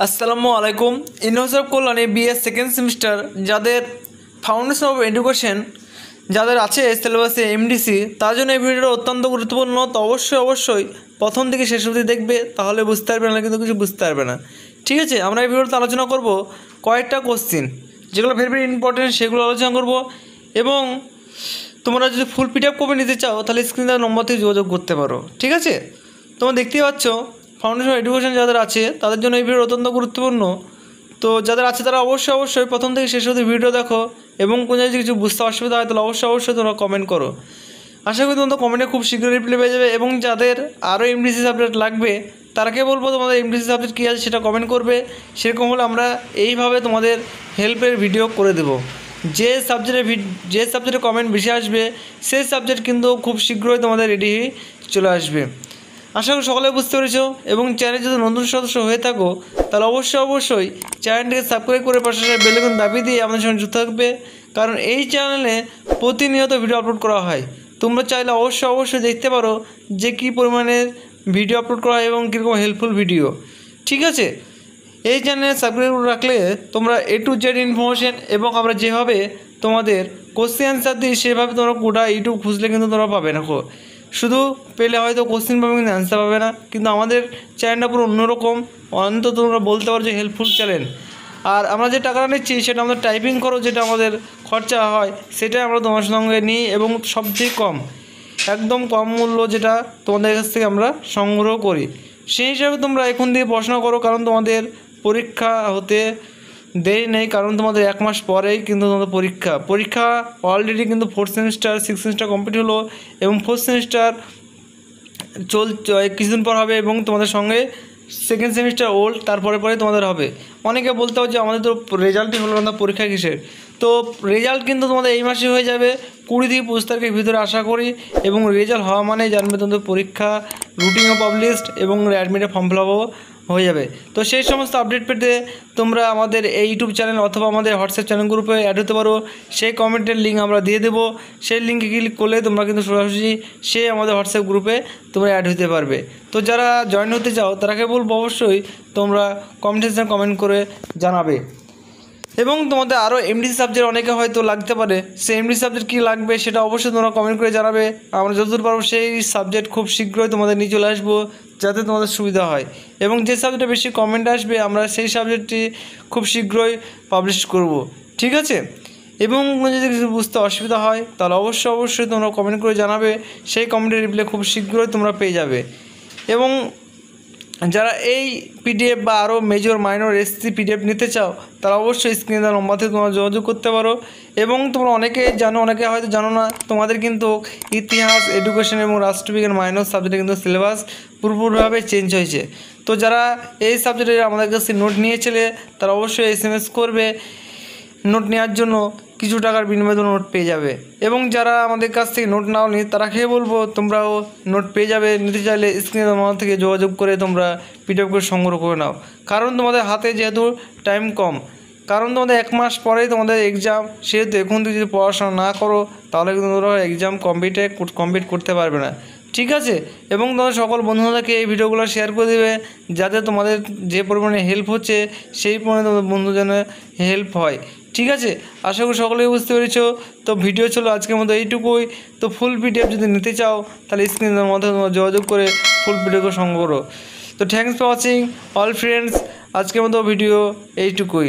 আসসালামু আলাইকুম। University of Kalyani BS second semester যাদের ফাউন্ডেশন অফ এডুকেশন যাদের আছে সিলেবাসে এমডিসি, তার জন্য এই ভিডিওটা অত্যন্ত গুরুত্বপূর্ণ। তো অবশ্যই প্রথম থেকে শেষ অবধি দেখবে, তাহলে বুঝতে পারবে না, কিন্তু কিছু বুঝতে পারবে না। ঠিক আছে, আমরা এই ভিডিওতে আলোচনা করব কয়েকটা কোশ্চিন যেগুলো ভেরি ইম্পর্টেন্ট, সেগুলো আলোচনা করব। এবং তোমরা যদি ফুল পিডিএফ কপি নিতে চাও তাহলে স্ক্রিনে দেওয়া নম্বর থেকে যোগাযোগ করতে পারো। ঠিক আছে, তোমরা দেখতেই পাচ্ছ ফাউন্ডেশন অফ এডুকেশন যাদের আছে তাদের জন্য এই ভিডিও অত্যন্ত গুরুত্বপূর্ণ। তো যাদের আছে তারা অবশ্যই প্রথম থেকে শেষ অবধি ভিডিও দেখো, এবং কোনো যদি কিছু বুঝতে অসুবিধা হয় তাহলে অবশ্যই তোমরা কমেন্ট করো। আশা করি তোমরা কমেন্টে খুব শীঘ্রই রিপ্লাই পেয়ে যাবে। এবং যাদের আরও এমডিসি সাবজেক্ট লাগবে তারাকে বলবো তোমাদের এমডিসি সাবজেক্ট কী আছে সেটা কমেন্ট করবে। সেরকম হলে আমরা এইভাবে তোমাদের হেল্পের ভিডিও করে দেবো। যে সাবজেক্টে কমেন্ট বেশি আসবে সেই সাবজেক্ট কিন্তু খুব শীঘ্রই তোমাদের রেডি হয়ে চলে আসবে। আশা করি সকলে বুঝতে পেরেছো। এবং চ্যানেলে যদি নতুন সদস্য হয়ে থাকো তাহলে অবশ্যই চ্যানেলটিকে সাবস্ক্রাইব করে পাশে বেল আইকন দাবিয়ে দিয়ে আমাদের সঙ্গে যুক্ত থাকবে, কারণ এই চ্যানেলে প্রতিনিয়ত ভিডিও আপলোড করা হয়। তোমরা চাইলে অবশ্যই দেখতে পারো যে কী পরিমাণে ভিডিও আপলোড করা হয় এবং কীরকম হেল্পফুল ভিডিও। ঠিক আছে, এই চ্যানেলে সাবস্ক্রাইব করে রাখলে তোমরা A to Z ইনফরমেশন, এবং আমরা যেভাবে তোমাদের কোশ্চেন অ্যান্সার দিই সেভাবে তোমরা গোটা ইউটিউব খুঁজলে কিন্তু তোমরা পাবে না। শুধু পেলে হয়তো কোশ্চেন পাবে কিন্তু অ্যান্সার পাবে না। কিন্তু আমাদের চ্যানেলটা পুরো অন্যরকম, অন্তত তোমরা বলতে পারো যে হেল্পফুল চ্যানেল। আর আমরা যে টাকাটা নিচ্ছি সেটা আমাদের টাইপিং করো, যেটা আমাদের খরচা হয় সেটাই আমরা তোমার সঙ্গে নিই, এবং সবচেয়ে কম, একদম কম মূল্য যেটা তোমাদের কাছ থেকে আমরা সংগ্রহ করি। সেই হিসাবে তোমরা এখন দিয়ে পড়াশোনা করো, কারণ তোমাদের পরীক্ষা হতে দেরি নেই, কারণ তোমাদের 1 মাস পরেই কিন্তু তোমাদের পরীক্ষা অলরেডি কিন্তু 4th semester 6th semester complete হলো, এবং 4th সেমিস্টার কিছুদিন পর হবে, এবং তোমাদের সঙ্গে 2nd সেমিস্টার ওল্ড তারপরে তোমাদের হবে। অনেকে বলতে হবে যে আমাদের তো রেজাল্টই হলো না, পরীক্ষা কিসের। তো রেজাল্ট কিন্তু তোমাদের এই মাসে হয়ে যাবে, 20 থেকে 25 তারিখের ভিতরে আশা করি। এবং রেজাল্ট হওয়া মানেই জানবে তোমাদের পরীক্ষা রুটিনও পাবলিশড, এবং অ্যাডমিটের ফর্ম ফিল আপও হয়ে যাবে। তো সেই সমস্ত আপডেট পেতে তোমরা আমাদের এই ইউটিউব চ্যানেল অথবা আমাদের হোয়াটসঅ্যাপ চ্যানেল গ্রুপে অ্যাড হতে পারো। সেই কমেন্টের লিঙ্ক আমরা দিয়ে দেবো, সেই লিঙ্কে ক্লিক করলে তোমরা কিন্তু সরাসরি সেই আমাদের হোয়াটসঅ্যাপ গ্রুপে তোমরা অ্যাড হতে পারবে। তো যারা জয়েন হতে চাও তারাকে বলবো অবশ্যই তোমরা কমেন্ট করে জানাবে। এবং তোমাদের আরও এমডিসি সাবজেক্ট অনেকে হয়তো লাগতে পারে, সেই এমডিসি সাবজেক্ট কী লাগবে সেটা অবশ্যই তোমরা কমেন্ট করে জানাবে। আমরা যতদূর পারবো সেই সাবজেক্ট খুব শীঘ্রই তোমাদের নিয়ে চলে আসবো, যাতে তোমাদের সুবিধা হয়। এবং যে সাবজেক্টে বেশি কমেন্ট আসবে আমরা সেই সাবজেক্টটি খুব শীঘ্রই পাবলিশ করব। ঠিক আছে, এবং যদি কিছু বুঝতে অসুবিধা হয় তাহলে অবশ্যই তোমরা কমেন্ট করে জানাবে। সেই কমেন্টের রিপ্লাই খুব শীঘ্রই তোমরা পেয়ে যাবে। এবং যারা এই পিডিএফ বা আরও মেজর মাইনর এসসি পিডিএফ নিতে চাও তারা অবশ্যই স্ক্রিনে দেওয়া নম্বর থেকে তোমরা যোগাযোগ করতে পারো। এবং তোমরা অনেকে জানো, অনেকে হয়তো জানো না, তোমাদের কিন্তু ইতিহাস, এডুকেশন এবং রাষ্ট্রবিজ্ঞান মাইনর সাবজেক্টে কিন্তু সিলেবাস পুরোপুরিভাবে চেঞ্জ হয়েছে। তো যারা এই সাবজেক্টে আমাদের কাছে নোট নিয়েছিলে তারা অবশ্যই SMS করবে, নোট নেওয়ার জন্য কিছু টাকার বিনিময়ে নোট পেয়ে যাবে। এবং যারা আমাদের কাছ থেকে নোট নাও নি তারা খেয়ে বলবো তোমরাও নোট পেয়ে যাবে। নিতে চাইলে স্ক্রিনে তোমাদের থেকে যোগাযোগ করে তোমরা পিডিএফ করে সংগ্রহ করে নাও, কারণ তোমাদের হাতে যেহেতু টাইম কম, কারণ তোমাদের 1 মাস পরেই তোমাদের এক্সাম, সেহেতু এখন যদি পড়াশোনা না করো তাহলে কিন্তু তোমরা এক্সাম কমপ্লিট করতে পারবে না। ঠিক আছে, এবং তোমাদের সকল বন্ধুদেরকে এই ভিডিওগুলো শেয়ার করে দেবে, যাতে তোমাদের যে পরিমাণে হেল্প হচ্ছে সেই পরিমাণে তোমাদের বন্ধু যেন হেল্প হয়। ঠিক আছে, আশা করি সকলেই বুঝতে পেরেছো। তো ভিডিও ছিল আজকের মতো এইটুকুই। তো ফুল পিডিএফ যদি নিতে চাও তাহলে স্ক্রিনের মধ্যে তোমরা যোগাযোগ করে ফুল পিডিএফ সংগ্রহ করো। তো thanks for watching all friends, আজকের মতো ভিডিও এইটুকুই।